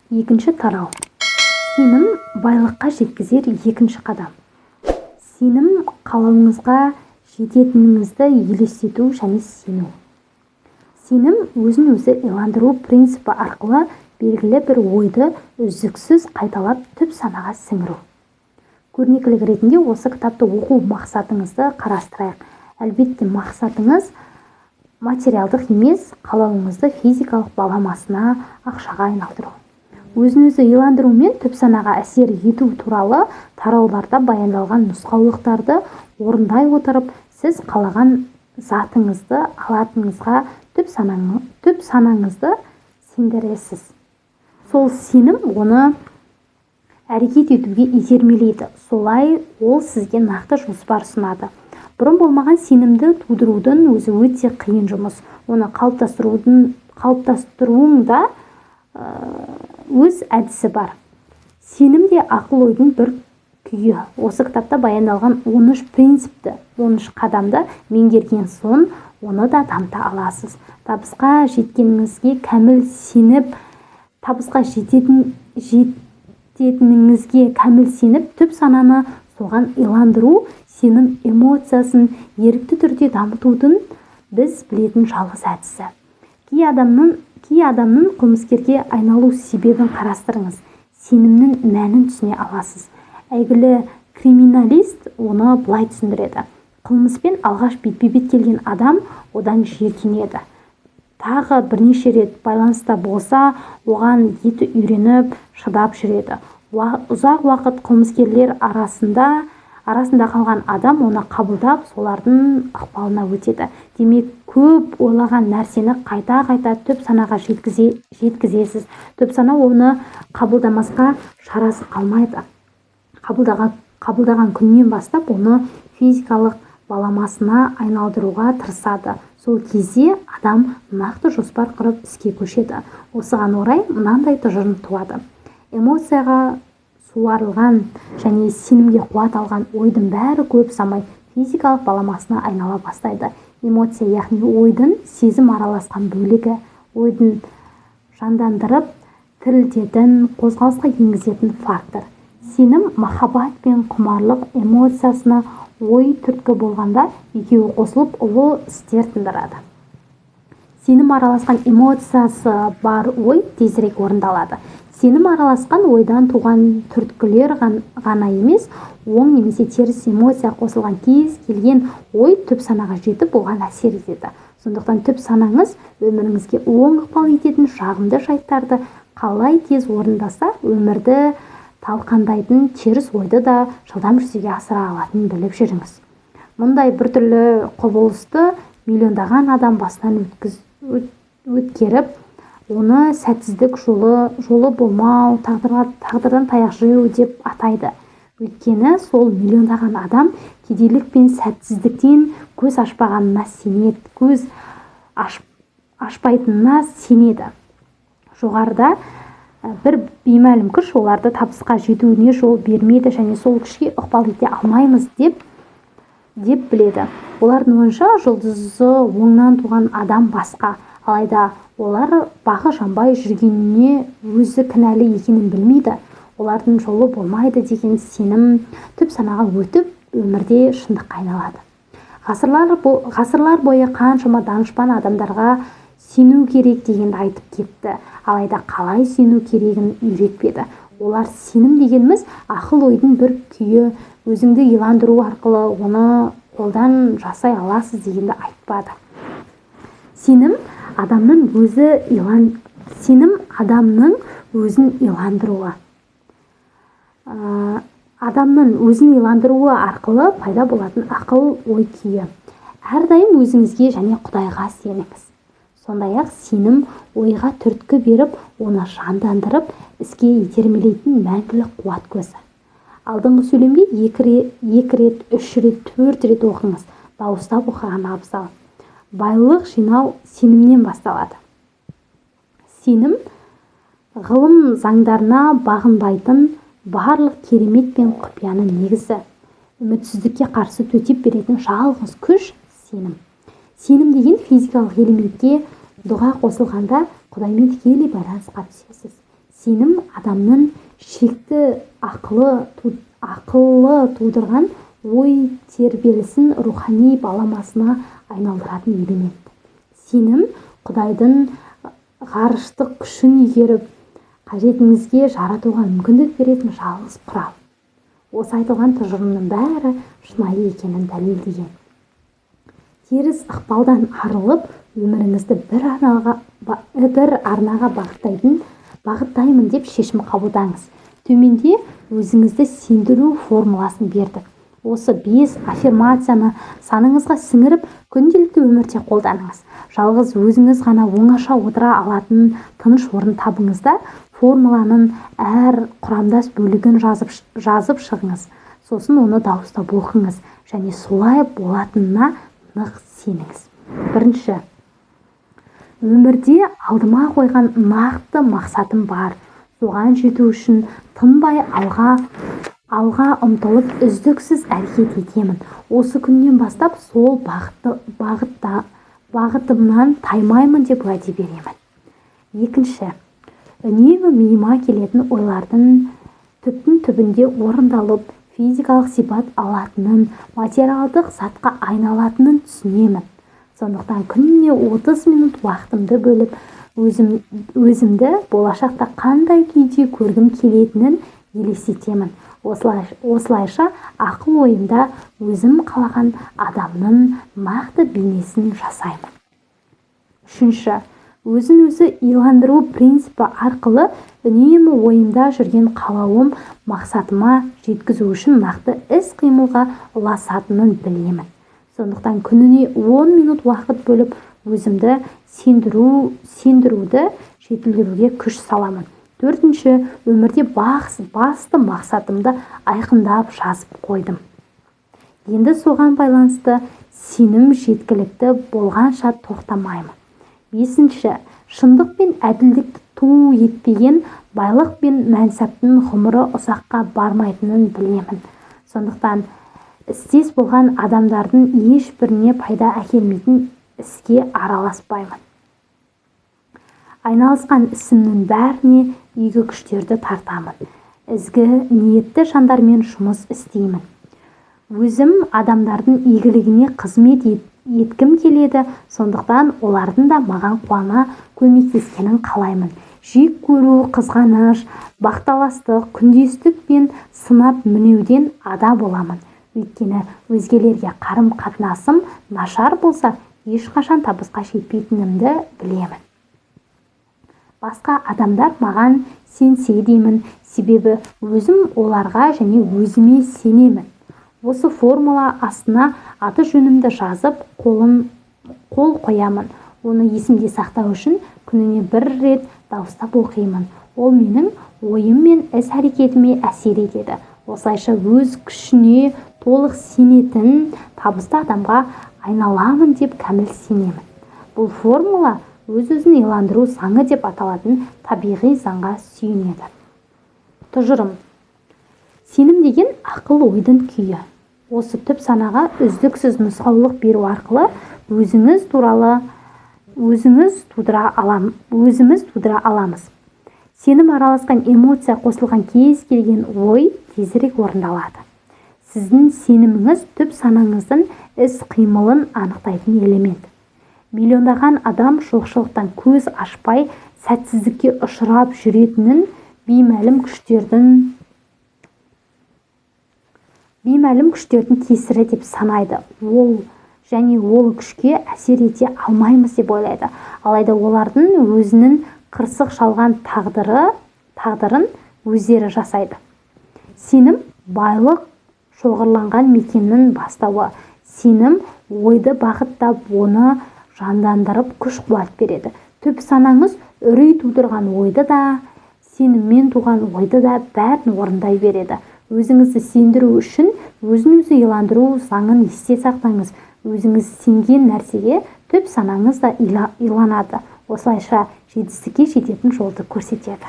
Екінші тарау. Сенім байлыққа жеткізер екінші қадам. Сенім қалауыңызға жететініңізді елестету және сену. Сенім өзін-өзі иландыру принципі арқылы белгілі бір ойды үздіксіз қайталап түп санаға сіңіру. Көрнекілік ретінде осы кітапты оқу мақсатыңызды қарастырайық. Әлбетте мақсатыңыз материалдық емес, қалауыңызды физикалық баламасына, ақшаға айналдыру. Өзін-өзі иландыру мен түп санаға әсер ету туралы тарауларда баяндалған нұсқаулықтарды орындай отырып, сіз қалаған затыңызды алатыныңызға түп санаңызды сендіресіз. Сол сенім оны әрекет етуге итермелейді. Солай ол сізге нақты жоспар ұсынады. Бұрын болмаған сенімді тудырудың өзі өте қиын жұмыс. Оны қалыптастыруың да өз әдісі бар. Сенім де ақыл-ойдың бір күйі. Осы кітапта баяндалған 13 принципті, 13 қадамды меңгерген соң оны да дамыта аласыз. Табысқа жеткеніңізге кәміл сеніп, түп сананы соған иландыру, сенім эмоциясын ерікті түрде дамытудың біз білетін жалғыз әдісі. Кей адамның қылмыскерге айналу себебін қарастырыңыз. Сенімнің мәнін түсіне аласыз. Әйгілі криминалист оны былай түсіндіреді. Қылмыспен алғаш бетпе-бет келген адам одан жиіркенеді. Тағы бірнеше рет байланыста болса, оған еті үйреніп, шыдап жүреді. Ұзақ уақыт қылмыскерлер арасында қалған адам оны қабылдап, солардың ықпалына өтеді. Демек, көп ойлаған нәрсені қайта-қайта түп санаға жеткізесіз. Түп сана оны қабылдамасқа шарасы қалмайды. Қабылдаған күннен бастап оны физикалық баламасына айналдыруға тырысады. Сол кезде адам нақты жоспар құрып іске көшеді. Осыған орай мынандай тұжырым туады. Эмоцияға суарылған және сенімге қуат алған ойдың бәрі көп ұзамай физикалық баламасына айнала бастайды. Эмоция, яғни ойдың сезім араласқан бөлігі, ойдың жандандырып, тірілтетін, қозғалысқа енгізетін фактор. Сенім махаббат пен құмарлық эмоциясына ой түрткі болғанда екеуі қосылып ұлы істер тындырады. Сенім араласқан эмоциясы бар ой тезірек орындалады. Сенім араласқан ойдан туған түрткілер ғана емес, оң немесе теріс эмоция қосылған кез келген ой түп санаға жетіп оған әсер етеді. Сондықтан түп санаңыз өміріңізге оң ықпал ететін жағымды жайттарды қалай тез орындаса, өмірді талқандайтын теріс ойды да жылдам жүзеге асыра алатынын біліп жүріңіз. Мұндай біртүрлі құбылысты миллиондаған адам басынан өткеріп, оны сәтсіздік жолы болмау, тағдырдан таяқ жеу деп атайды. Өйткені сол миллиондаған адам кедейлік пен сәтсіздіктен көз ашпайтынына сенеді. Жоғарыда бір беймәлім күш оларды табысқа жетуіне жол бермейді және сол күшке ықпал ете алмаймыз деп біледі. Олардың ойынша жұлдызы оңнан туған адам басқа. Алайда олар бағы жанбай жүргеніне өзі кінәлі екенін білмейді. Олардың жолы болмайды деген сенім түп санаға өтіп, өмірде шындыққа айналады. Ғасырлар бойы қаншама данышпан адамдарға сену керек дегенді айтып кетті. Алайда қалай сену керегін үйретпеді. Олар сенім дегеніміз ақыл-ойдың бір күйі, өзіңді иландыру арқылы оны қолдан жасай аласыз дегенді айтпады. Сенім адамның өзін иландыруы. Адамның өзін иландыруы арқылы пайда болатын ақыл-ой күйі. Әрдайым өзіңізге және Құдайға сеніңіз. Сондай-ақ сенім ойға түрткі беріп, оны жандандырып, іске итермелейтін мәңгілік қуат көзі. Алдыңғы сөйлемге 2 рет, 3 рет, 4 рет оқыңыз. Дауыстап оқыған абзал. Байлық жинау сенімнен басталады. Сенім ғылым заңдарына бағынбайтын барлық керемет пен құпияның негізі. Үмітсіздікке қарсы төтеп беретін жалғыз күш сенім. Сенім деген физикалық элементке дұға қосылғанда Құдаймен тікелей байланысқа түсесіз. Сенім адамның шекті ақылы тудырған ой тербелісін рухани баламасына айналдыратын элемент. Сенім Құдайдың ғарыштық күшін игеріп, қажетіңізге жаратуға мүмкіндік беретін жалғыз құрал. Осы айтылған тұжырымның бәрі шынайы екенін дәлелдеген. Теріс ықпалдан арылып, өміріңізді бір арнаға бағыттаймын деп шешім қабылдаңыз. Төменде өзіңізді сендіру формуласын бердік. Осы 5 аффирмацияны саныңызға сіңіріп, күнделікті өмірде қолданыңыз. Жалғыз өзіңіз ғана оңаша отыра алатын тыныш орын табыңыз да, формуланың әр құрамдас бөлігін жазып шығыңыз. Сосын оны дауыстап оқыңыз және солай болатынына нық сеніңіз. Бірінші, өмірде алдыма қойған нақты мақсатым бар. Соған жету үшін тынбай алға ұмтылып үздіксіз әрекет етемін. Осы күннен бастап сол бағытымнан таймаймын деп уәде беремін. Екінші, үнемі миыма келетін ойлардың түбінде орындалып, физикалық сипат алатынын, материалдық затқа айналатынын түсінемін. Сондықтан күніне 30 минут уақытымды бөліп, өзімді болашақта қандай күйде көргім келетінін елестетемін. Осылайша ақыл ойымда өзім қалаған адамның нақты бейнесін жасаймын. Үшінші, өзін-өзі иландыру принципі арқылы үнемі ойымда жүрген қалауым мақсатыма жеткізу үшін нақты іс-қимылға ұласатынын білемін. Сондықтан күніне 10 минут уақыт бөліп, өзімді сендіруді жетілдіруге күш саламын. Төртінші, өмірде басты мақсатымды айқындап жазып қойдым. Енді соған байланысты сенім жеткілікті болғанша тоқтамаймын. Бесінші, шындық пен әділдікті ту етпеген байлық пен мәнсаптың ғұмыры ұзаққа бармайтынын білемін. Сондықтан істес болған адамдардың ешбіріне пайда әкелмейтін іске араласпаймын. Айналысқан ісімнің бәріне игі күштерді тартамын. Ізгі ниетті жандармен жұмыс істеймін. Өзім адамдардың игілігіне қызмет еткім келеді, сондықтан олардың да маған қуана көмектескенін қалаймын. Жек көру, қызғаныш, бақталастық, күндестік пен сынап мінеуден ада боламын. Өйткені өзгелерге қарым-қатынасым нашар болса, ешқашан табысқа жетпейтінімді білемін. Басқа адамдар маған сенсе деймін, себебі өзім оларға және өзіме сенемін. Осы формула астына аты жөнімді жазып, қол қоямын. Оны есімде сақтау үшін күніне 1 рет дауыстап оқимын. Ол менің ойым мен іс-әрекетіме әсер етеді. Осылайша өз күшіне толық сенетін табысты адамға айналамын деп кәміл сенемін. Бұл формула өз-өзін иландыру заңы деп аталатын табиғи заңға сүйенеді. Тұжырым. Сенім деген ақыл ойдың күйі. Осы түп санаға үздіксіз нұсқаулық беру арқылы өзіміз тудыра аламыз. Сенім араласқан эмоция қосылған кез келген ой тезірек орындалады. Сіздің сеніміңіз түп санаңыздың іс-қимылын анықтайтын элемент. Миллиондаған адам жоқшылықтан көз ашпай, сәтсіздікке ұшырап жүретінін беймәлім күштердің кесірі деп санайды. Ол күшке әсер ете алмаймыз деп ойлайды. Алайда олардың өзінің қырсық шалған тағдырын өздері жасайды. Сенім байлық шоғырланған мекеннің бастауы. Сенім ойды бағыттап, оны жандандырып күш-қуат береді. Түп санаңыз үрей тудырған ойды да, сеніммен туған ойды да бәрін орындай береді. Өзіңізді сендіру үшін өзін-өзі иландыру заңын есте сақтаңыз. Өзіңіз сенген нәрсеге түп санаңыз да иланады. Осылайша жетістікке жететін жолды көрсетеді.